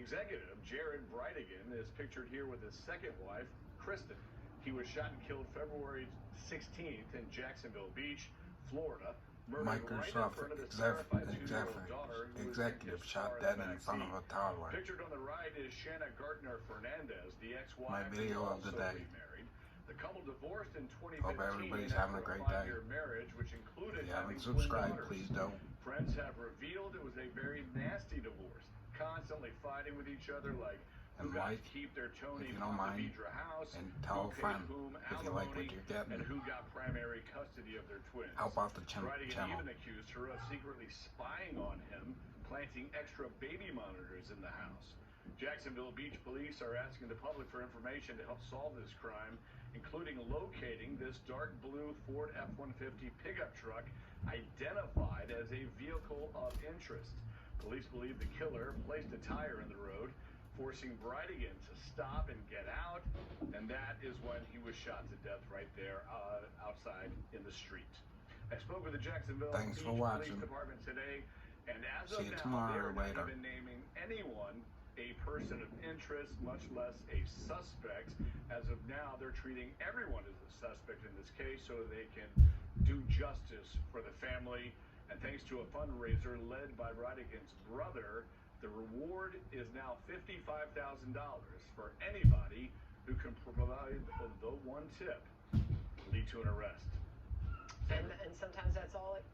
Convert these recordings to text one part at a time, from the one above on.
executive, Jared Brightigan, is pictured here with his second wife, Kristen. He was shot and killed February 16th in Jacksonville Beach, Florida. Microsoft executive shot dead in front of a toddler. Pictured on the right is Shanna Gardner Fernandez, the ex-wife. My video of the day. The couple divorced in 2015. Hope everybody's having a great day. Marriage, which included if you haven't subscribed, please don't. Friends have revealed it was a very nasty divorce, constantly fighting with each other, like who got to keep their Tony from the Vidra house, and tell a friend if you like what you're getting, and who got primary custody of their twins. How about the channel? Brightigan even accused her of secretly spying on him, planting extra baby monitors in the house. Jacksonville Beach police are asking the public for information to help solve this crime, including locating this dark blue Ford F-150 pickup truck identified as a vehicle of interest. Police believe the killer placed a tire in the road, forcing Brightigan to stop and get out, and that is when he was shot to death right there outside in the street. I spoke with the Jacksonville Beach Police Department today, and as of now, they're not even naming anyone a person of interest, much less a suspect. As of now, they're treating everyone as a suspect in this case so they can do justice for the family. And thanks to a fundraiser led by Brightigan's brother, the reward is now $55,000 for anybody who can provide the one tip lead to an arrest. And sometimes that's all it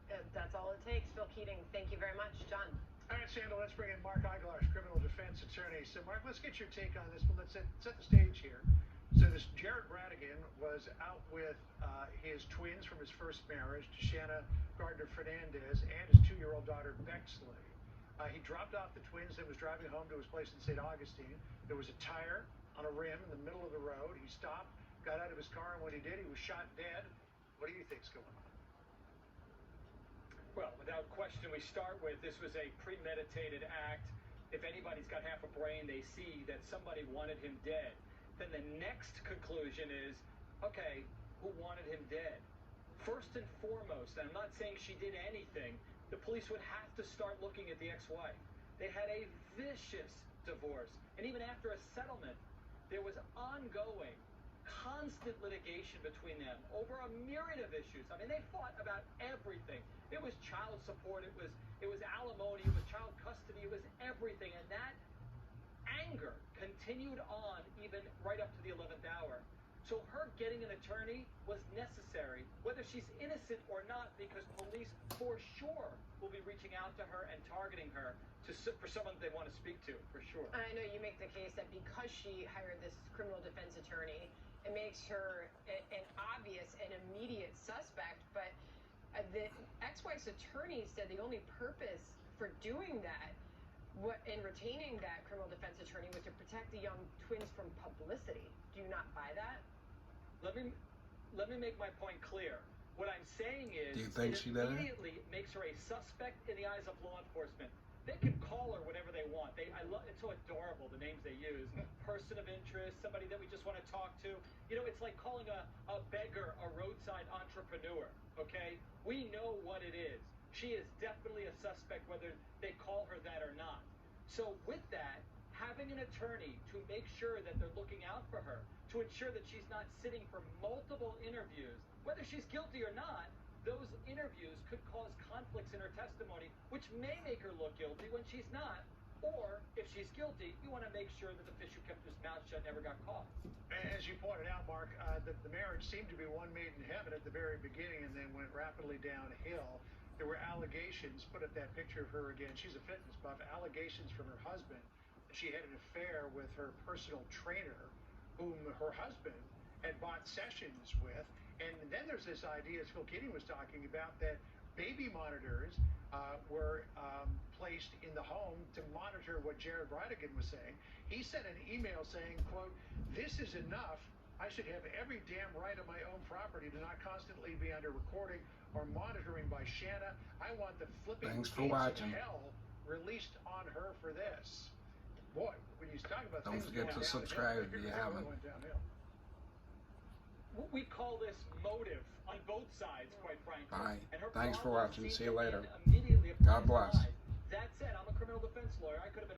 takes. Phil Keating, thank you very much. John. All right, Sandra, let's bring in Mark Aguilar, criminal defense attorney. So, Mark, let's get your take on this, but let's set the stage here. So this Jared Brightigan was out with his twins from his first marriage, Shanna Gardner Fernandez, and his 2-year-old daughter, Bexley. He dropped off the twins and was driving home to his place in St. Augustine. There was a tire on a rim in the middle of the road. He stopped, got out of his car, and when he did, he was shot dead. What do you think's going on? Well, without question, we start with this was a premeditated act. If anybody's got half a brain, they see that somebody wanted him dead. Then the next conclusion is, okay, who wanted him dead? First and foremost, and I'm not saying she did anything, the police would have to start looking at the ex-wife. They had a vicious divorce. And even after a settlement, there was ongoing, constant litigation between them over a myriad of issues. I mean, they fought about everything. It was child support, it was alimony, it was child custody, it was everything. And that anger continued on even right up to the 11th hour. So her getting an attorney was necessary, whether she's innocent or not, because police for sure will be reaching out to her and targeting her for someone they want to speak to, for sure. I know you make the case that because she hired this criminal defense attorney, it makes her an obvious and immediate suspect, but the ex-wife's attorney said the only purpose for doing that and retaining that criminal defense attorney was to protect the young twins from publicity. Do you not buy that? Let me make my point clear. What I'm saying is, do you think she did it? Immediately makes her a suspect in the eyes of law enforcement. They can call her whatever they want. It's so adorable, the names they use. Person of interest, somebody that we just want to talk to. You know, it's like calling a beggar a roadside entrepreneur, okay? We know what it is. She is definitely a suspect, whether they call her that or not. So with that, having an attorney to make sure that they're looking out for her, to ensure that she's not sitting for multiple interviews, whether she's guilty or not, those interviews could cause conflicts in her testimony, which may make her look guilty when she's not. Or, if she's guilty, you want to make sure that the fish who kept his mouth shut never got caught. As you pointed out, Mark, the marriage seemed to be one made in heaven at the very beginning and then went rapidly downhill. There were allegations, put up that picture of her again, she's a fitness buff, allegations from her husband that she had an affair with her personal trainer, whom her husband had bought sessions with. And then there's this idea, as Phil Keating was talking about, that baby monitors were placed in the home to monitor what Jared Brightigan was saying. He sent an email saying, quote, "This is enough. I should have every damn right on my own property to not constantly be under recording or monitoring by Shanna. I want the flipping gates of hell released on her for this." Boy, when you talk about don't forget to subscribe if you haven't. We call this motive on both sides, quite frankly. Bye. And her thanks for watching. See you later. immediately God bless. That said, I'm a criminal defense lawyer. I could have been